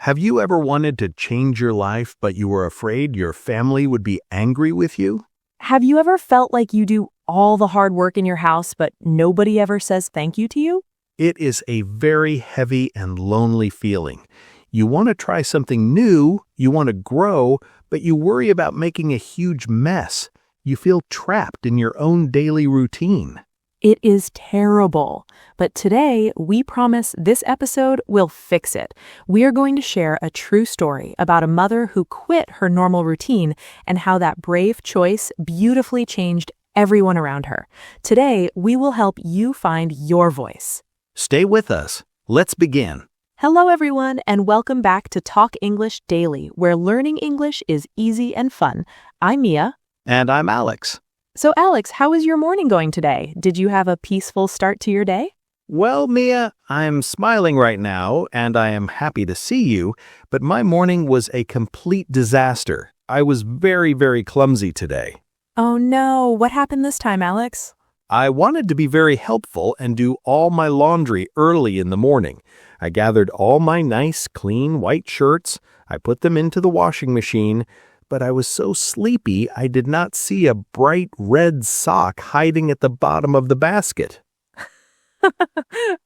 Have you ever wanted to change your life, but you were afraid your family would be angry with you? Have you ever felt like you do all the hard work in your house, but nobody ever says thank you to you? It is a very heavy and lonely feeling. You want to try something new, you want to grow, but you worry about making a huge mess. You feel trapped in your own daily routine. It is terrible. But today, we promise this episode will fix it. We are going to share a true story about a mother who quit her normal routine and how that brave choice beautifully changed everyone around her. Today, we will help you find your voice. Stay with us. Let's begin. Hello, everyone, and welcome back to Talk English Daily, where learning English is easy and fun. I'm Mia. And I'm Alex. So, Alex, how is your morning going today? Did you have a peaceful start to your day? Well, Mia, I'm smiling right now, and I am happy to see you, but my morning was a complete disaster. I was very clumsy today. Oh no, what happened this time, Alex? I wanted to be very helpful and do all my laundry early in the morning. I gathered all my nice, clean white shirts. I put them into the washing machine, but I was so sleepy I did not see a bright red sock hiding at the bottom of the basket.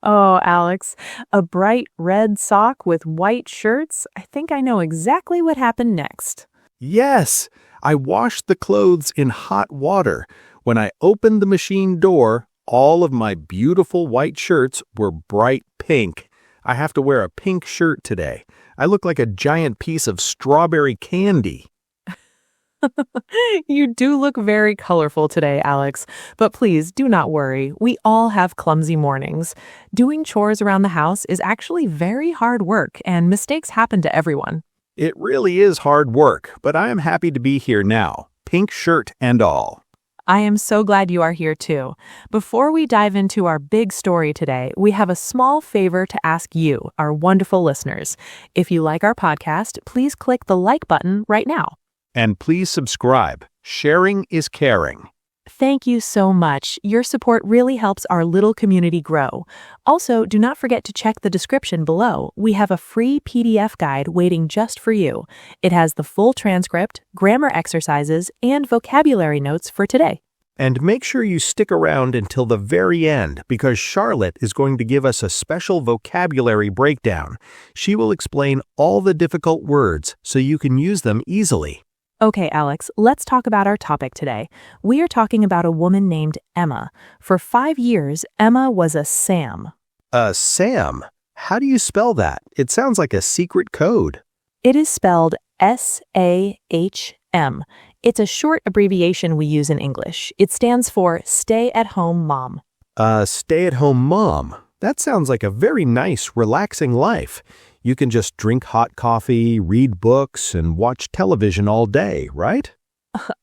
Oh, Alex, a bright red sock with white shirts? I think I know exactly what happened next. Yes, I washed the clothes in hot water. When I opened the machine door, all of my beautiful white shirts were bright pink. I have to wear a pink shirt today. I look like a giant piece of strawberry candy. You do look very colorful today, Alex. But please do not worry. We all have clumsy mornings. Doing chores around the house is actually very hard work, and mistakes happen to everyone. It really is hard work, but I am happy to be here now, pink shirt and all. I am so glad you are here too. Before we dive into our big story today, we have a small favor to ask you, our wonderful listeners. If you like our podcast, please click the like button right now. And please subscribe. Sharing is caring. Thank you so much. Your support really helps our little community grow. Also, do not forget to check the description below. We have a free PDF guide waiting just for you. It has the full transcript, grammar exercises, and vocabulary notes for today. And make sure you stick around until the very end because Charlotte is going to give us a special vocabulary breakdown. She will explain all the difficult words so you can use them easily. Okay, Alex, let's talk about our topic today. We are talking about a woman named Emma. For 5 years, Emma was a SAHM. A SAHM? How do you spell that? It sounds like a secret code. It is spelled SAHM. It's a short abbreviation we use in English. It stands for Stay-at-Home Mom. Stay-at-home mom. That sounds like a very nice, relaxing life. You can just drink hot coffee, read books, and watch television all day, right?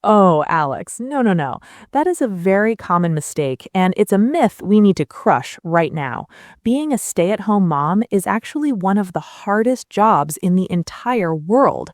Oh, Alex, no. That is a very common mistake, and it's a myth we need to crush right now. Being a stay-at-home mom is actually one of the hardest jobs in the entire world.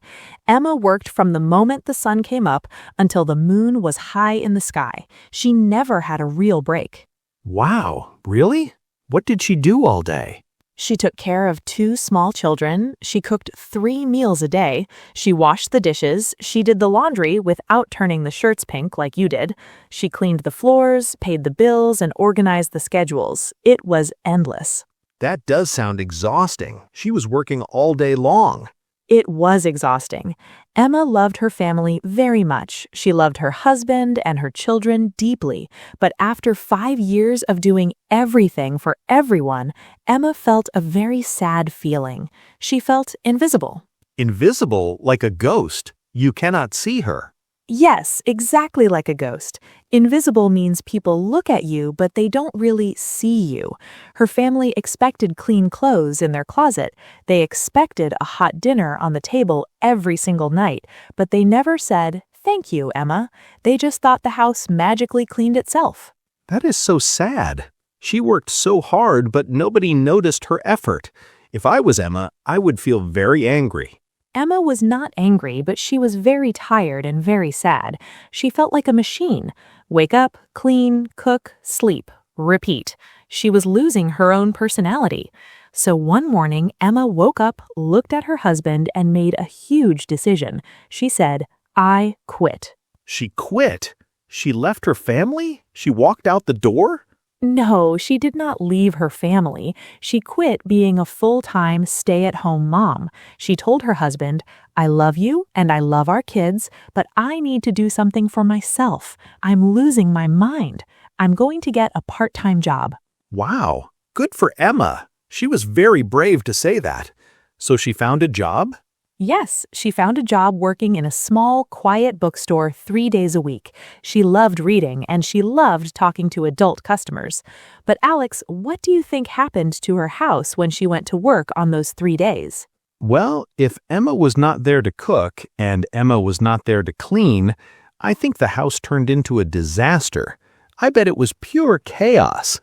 Emma worked from the moment the sun came up until the moon was high in the sky. She never had a real break. Wow, really? What did she do all day? She took care of 2 small children. She cooked 3 meals a day. She washed the dishes. She did the laundry without turning the shirts pink like you did. She cleaned the floors, paid the bills, and organized the schedules. It was endless. That does sound exhausting. She was working all day long. It was exhausting. Emma loved her family very much. She loved her husband and her children deeply. But after 5 years of doing everything for everyone, Emma felt a very sad feeling. She felt invisible. Invisible, like a ghost. You cannot see her. Yes, exactly like a ghost. Invisible means people look at you, but they don't really see you. Her family expected clean clothes in their closet. They expected a hot dinner on the table every single night, but they never said, "Thank you, Emma." They just thought the house magically cleaned itself. That is so sad. She worked so hard, but nobody noticed her effort. If I was Emma, I would feel very angry. Emma was not angry, but she was very tired and very sad. She felt like a machine. Wake up, clean, cook, sleep, repeat. She was losing her own personality. So one morning, Emma woke up, looked at her husband, and made a huge decision. She said, "I quit." She quit? She left her family? She walked out the door? No, she did not leave her family. She quit being a full-time stay-at-home mom. She told her husband, "I love you and I love our kids, but I need to do something for myself. I'm losing my mind. I'm going to get a part-time job." Wow, good for Emma. She was very brave to say that. So she found a job? Yes, she found a job working in a small, quiet bookstore 3 days a week. She loved reading and she loved talking to adult customers. But Alex, what do you think happened to her house when she went to work on those 3 days? Well, if Emma was not there to cook and Emma was not there to clean, I think the house turned into a disaster. I bet it was pure chaos.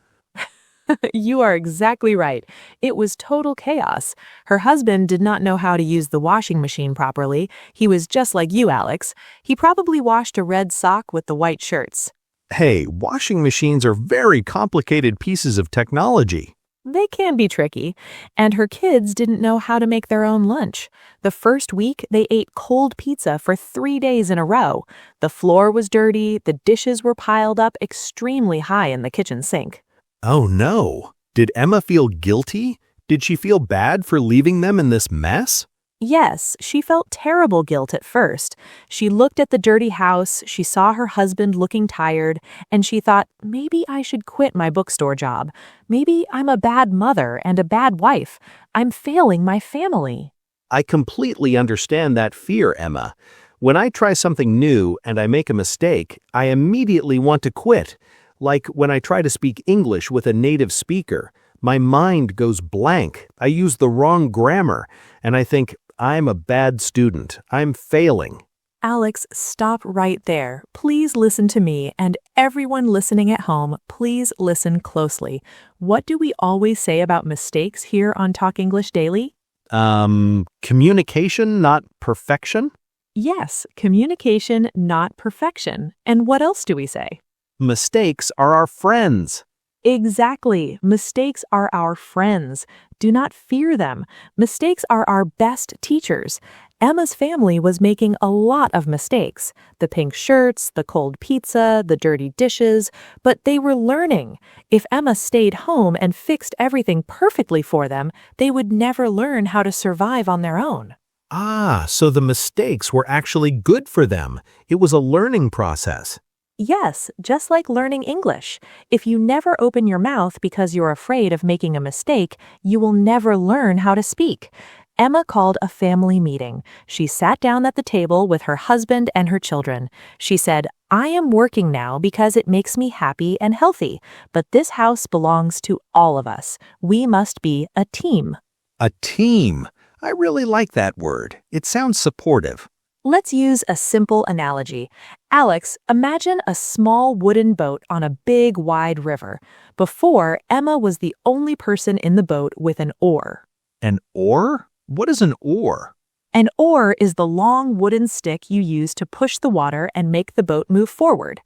You are exactly right. It was total chaos. Her husband did not know how to use the washing machine properly. He was just like you, Alex. He probably washed a red sock with the white shirts. Hey, washing machines are very complicated pieces of technology. They can be tricky. And her kids didn't know how to make their own lunch. The first week, they ate cold pizza for 3 days in a row. The floor was dirty. The dishes were piled up extremely high in the kitchen sink. Oh no! Did Emma feel guilty? Did she feel bad for leaving them in this mess? Yes, she felt terrible guilt at first. She looked at the dirty house, she saw her husband looking tired, and she thought, maybe I should quit my bookstore job. Maybe I'm a bad mother and a bad wife. I'm failing my family. I completely understand that fear, Emma. When I try something new and I make a mistake, I immediately want to quit. Like when I try to speak English with a native speaker, my mind goes blank. I use the wrong grammar, and I think, I'm a bad student. I'm failing. Alex, stop right there. Please listen to me, and everyone listening at home, please listen closely. What do we always say about mistakes here on Talk English Daily? Communication, not perfection? Yes, communication, not perfection. And what else do we say? Mistakes are our friends. Exactly. Mistakes are our friends. Do not fear them. Mistakes are our best teachers. Emma's family was making a lot of mistakes. The pink shirts, the cold pizza, the dirty dishes, but they were learning. If Emma stayed home and fixed everything perfectly for them, they would never learn how to survive on their own. Ah, so the mistakes were actually good for them. It was a learning process. Yes, just like learning English. If you never open your mouth because you're afraid of making a mistake, you will never learn how to speak. Emma called a family meeting. She sat down at the table with her husband and her children. She said, "I am working now because it makes me happy and healthy, but this house belongs to all of us. We must be a team." A team. I really like that word. It sounds supportive. Let's use a simple analogy. Alex, imagine a small wooden boat on a big, wide river. Before, Emma was the only person in the boat with an oar. An oar? What is an oar? An oar is the long wooden stick you use to push the water and make the boat move forward.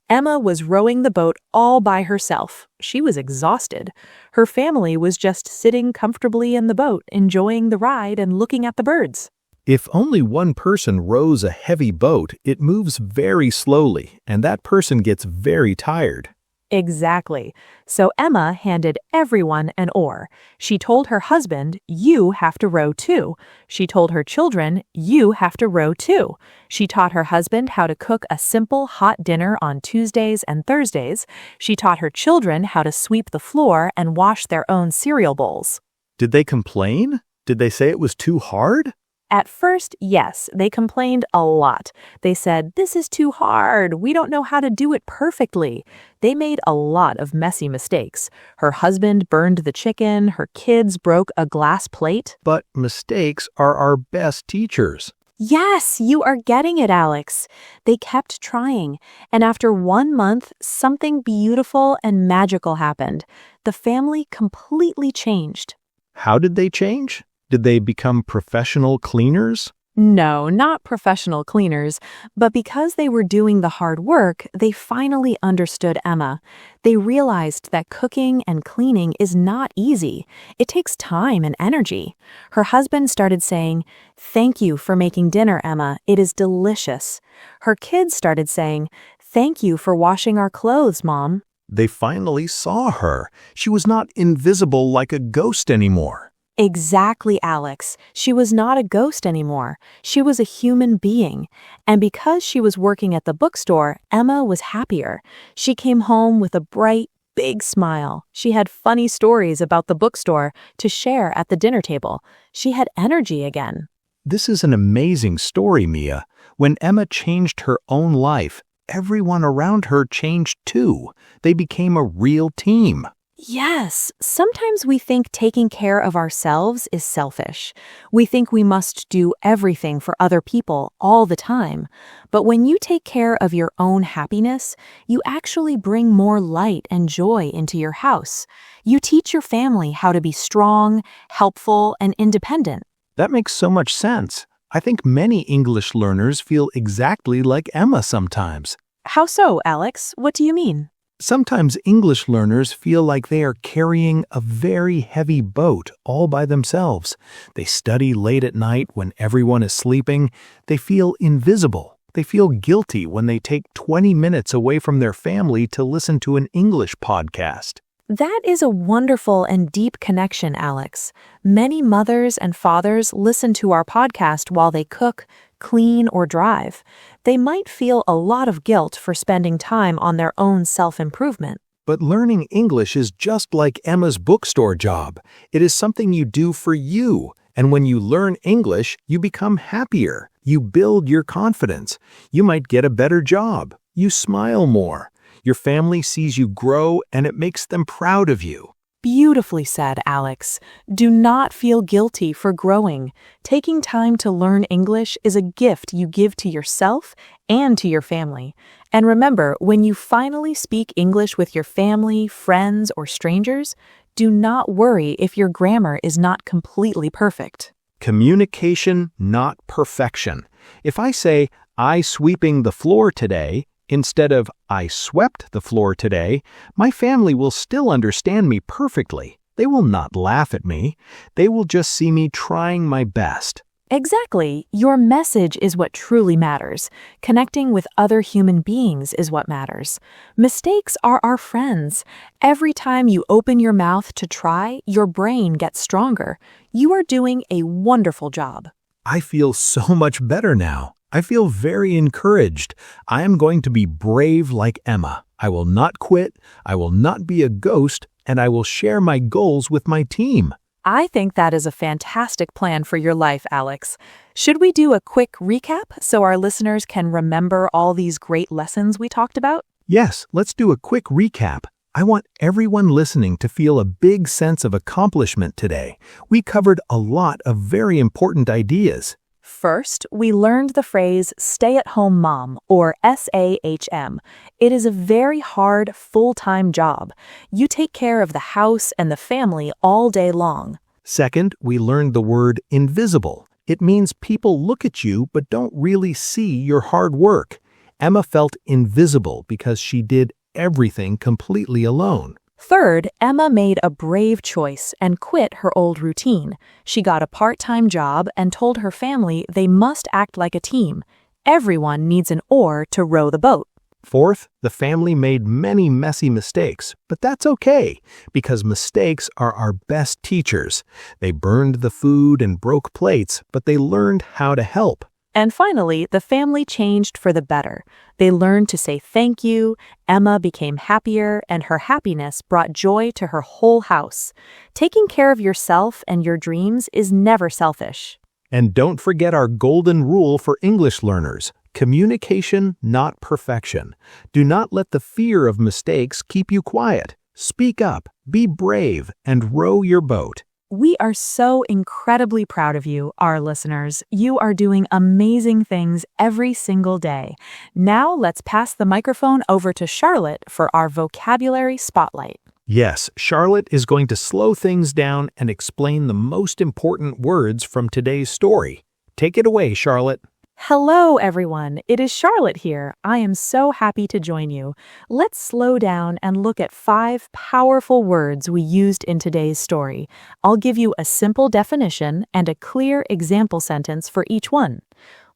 Emma was rowing the boat all by herself. She was exhausted. Her family was just sitting comfortably in the boat, enjoying the ride and looking at the birds. If only one person rows a heavy boat, it moves very slowly, and that person gets very tired. Exactly. So Emma handed everyone an oar. She told her husband, "You have to row too." She told her children, "You have to row too." She taught her husband how to cook a simple hot dinner on Tuesdays and Thursdays. She taught her children how to sweep the floor and wash their own cereal bowls. Did they complain? Did they say it was too hard? At first, yes, they complained a lot. They said, "This is too hard. We don't know how to do it perfectly." They made a lot of messy mistakes. Her husband burned the chicken. Her kids broke a glass plate. But mistakes are our best teachers. Yes, you are getting it, Alex. They kept trying. And after 1 month, something beautiful and magical happened. The family completely changed. How did they change? Did they become professional cleaners? No, not professional cleaners, but because they were doing the hard work, they finally understood Emma. They realized that cooking and cleaning is not easy. It takes time and energy. Her husband started saying, "Thank you for making dinner, Emma. It is delicious." Her kids started saying, "Thank you for washing our clothes, Mom." They finally saw her. She was not invisible like a ghost anymore. Exactly, Alex. She was not a ghost anymore. She was a human being. And because she was working at the bookstore, Emma was happier. She came home with a bright, big smile. She had funny stories about the bookstore to share at the dinner table. She had energy again. This is an amazing story, Mia. When Emma changed her own life, everyone around her changed too. They became a real team. Yes, sometimes we think taking care of ourselves is selfish. We think we must do everything for other people all the time. But when you take care of your own happiness, you actually bring more light and joy into your house. You teach your family how to be strong, helpful, and independent. That makes so much sense. I think many English learners feel exactly like Emma sometimes. How so, Alex? What do you mean? Sometimes English learners feel like they are carrying a very heavy boat all by themselves. They study late at night when everyone is sleeping. They feel invisible. They feel guilty when they take 20 minutes away from their family to listen to an English podcast. That is a wonderful and deep connection, Alex. Many mothers and fathers listen to our podcast while they cook, clean, or drive. They might feel a lot of guilt for spending time on their own self-improvement. But learning English is just like Emma's bookstore job. It is something you do for you. And when you learn English, you become happier. You build your confidence. You might get a better job. You smile more. Your family sees you grow, and it makes them proud of you. Beautifully said, Alex. Do not feel guilty for growing. Taking time to learn English is a gift you give to yourself and to your family. And remember, when you finally speak English with your family, friends, or strangers, do not worry if your grammar is not completely perfect. Communication, not perfection. If I say, "I sweeping the floor today," instead of "I swept the floor today," my family will still understand me perfectly. They will not laugh at me. They will just see me trying my best. Exactly. Your message is what truly matters. Connecting with other human beings is what matters. Mistakes are our friends. Every time you open your mouth to try, your brain gets stronger. You are doing a wonderful job. I feel so much better now. I feel very encouraged. I am going to be brave like Emma. I will not quit. I will not be a ghost, and I will share my goals with my team. I think that is a fantastic plan for your life, Alex. Should we do a quick recap so our listeners can remember all these great lessons we talked about? Yes, let's do a quick recap. I want everyone listening to feel a big sense of accomplishment today. We covered a lot of very important ideas. First, we learned the phrase stay-at-home mom, or SAHM. It is a very hard, full-time job. You take care of the house and the family all day long. Second, we learned the word invisible. It means people look at you but don't really see your hard work. Emma felt invisible because she did everything completely alone. Third, Emma made a brave choice and quit her old routine. She got a part-time job and told her family they must act like a team. Everyone needs an oar to row the boat. Fourth, the family made many messy mistakes, but that's okay, because mistakes are our best teachers. They burned the food and broke plates, but they learned how to help. And finally, the family changed for the better. They learned to say thank you, Emma became happier, and her happiness brought joy to her whole house. Taking care of yourself and your dreams is never selfish. And don't forget our golden rule for English learners: communication, not perfection. Do not let the fear of mistakes keep you quiet. Speak up, be brave, and row your boat. We are so incredibly proud of you, our listeners. You are doing amazing things every single day. Now let's pass the microphone over to Charlotte for our vocabulary spotlight. Yes, Charlotte is going to slow things down and explain the most important words from today's story. Take it away, Charlotte. Hello, everyone. It is Charlotte here. I am so happy to join you. Let's slow down and look at 5 powerful words we used in today's story. I'll give you a simple definition and a clear example sentence for each one.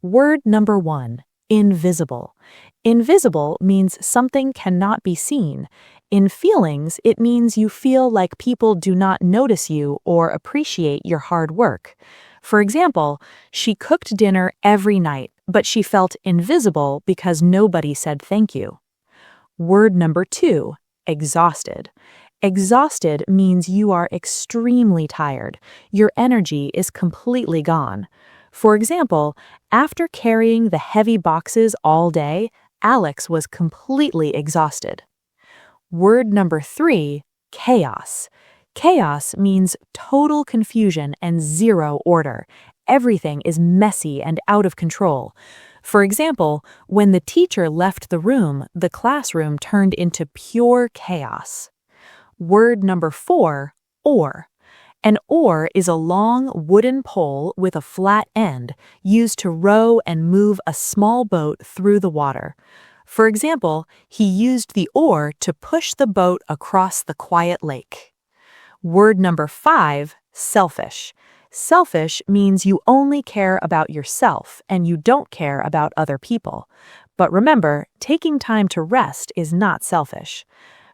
Word number 1, invisible. Invisible means something cannot be seen. In feelings, it means you feel like people do not notice you or appreciate your hard work. For example, she cooked dinner every night, but she felt invisible because nobody said thank you. Word number 2, exhausted. Exhausted means you are extremely tired. Your energy is completely gone. For example, after carrying the heavy boxes all day, Alex was completely exhausted. Word number 3, chaos. Chaos means total confusion and zero order. Everything is messy and out of control. For example, when the teacher left the room, the classroom turned into pure chaos. Word number 4, oar. An oar is a long wooden pole with a flat end used to row and move a small boat through the water. For example, he used the oar to push the boat across the quiet lake. Word number 5, selfish. Selfish means you only care about yourself and you don't care about other people. But remember, taking time to rest is not selfish.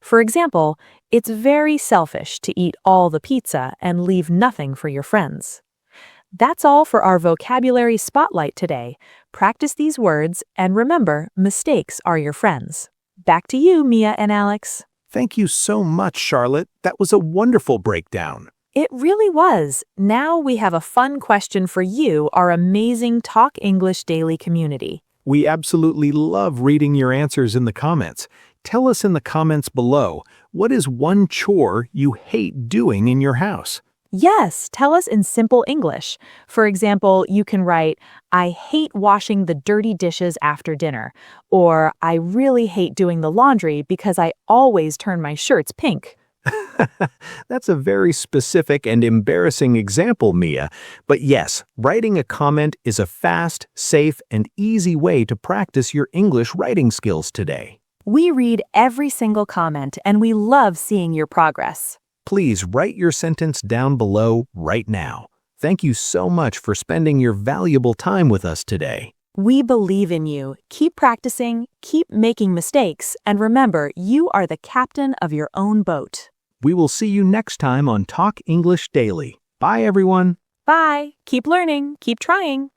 For example, it's very selfish to eat all the pizza and leave nothing for your friends. That's all for our vocabulary spotlight today. Practice these words and remember, mistakes are your friends. Back to you, Mia and Alex. Thank you so much, Charlotte. That was a wonderful breakdown. It really was. Now we have a fun question for you, our amazing Talk English Daily community. We absolutely love reading your answers in the comments. Tell us in the comments below, what is one chore you hate doing in your house? Yes, tell us in simple English. For example, you can write, I hate washing the dirty dishes after dinner, or I really hate doing the laundry because I always turn my shirts pink. That's a very specific and embarrassing example, Mia. But yes, writing a comment is a fast, safe, and easy way to practice your English writing skills today. We read every single comment and we love seeing your progress. Please write your sentence down below right now. Thank you so much for spending your valuable time with us today. We believe in you. Keep practicing, keep making mistakes, and remember, you are the captain of your own boat. We will see you next time on Talk English Daily. Bye, everyone. Bye. Keep learning. Keep trying.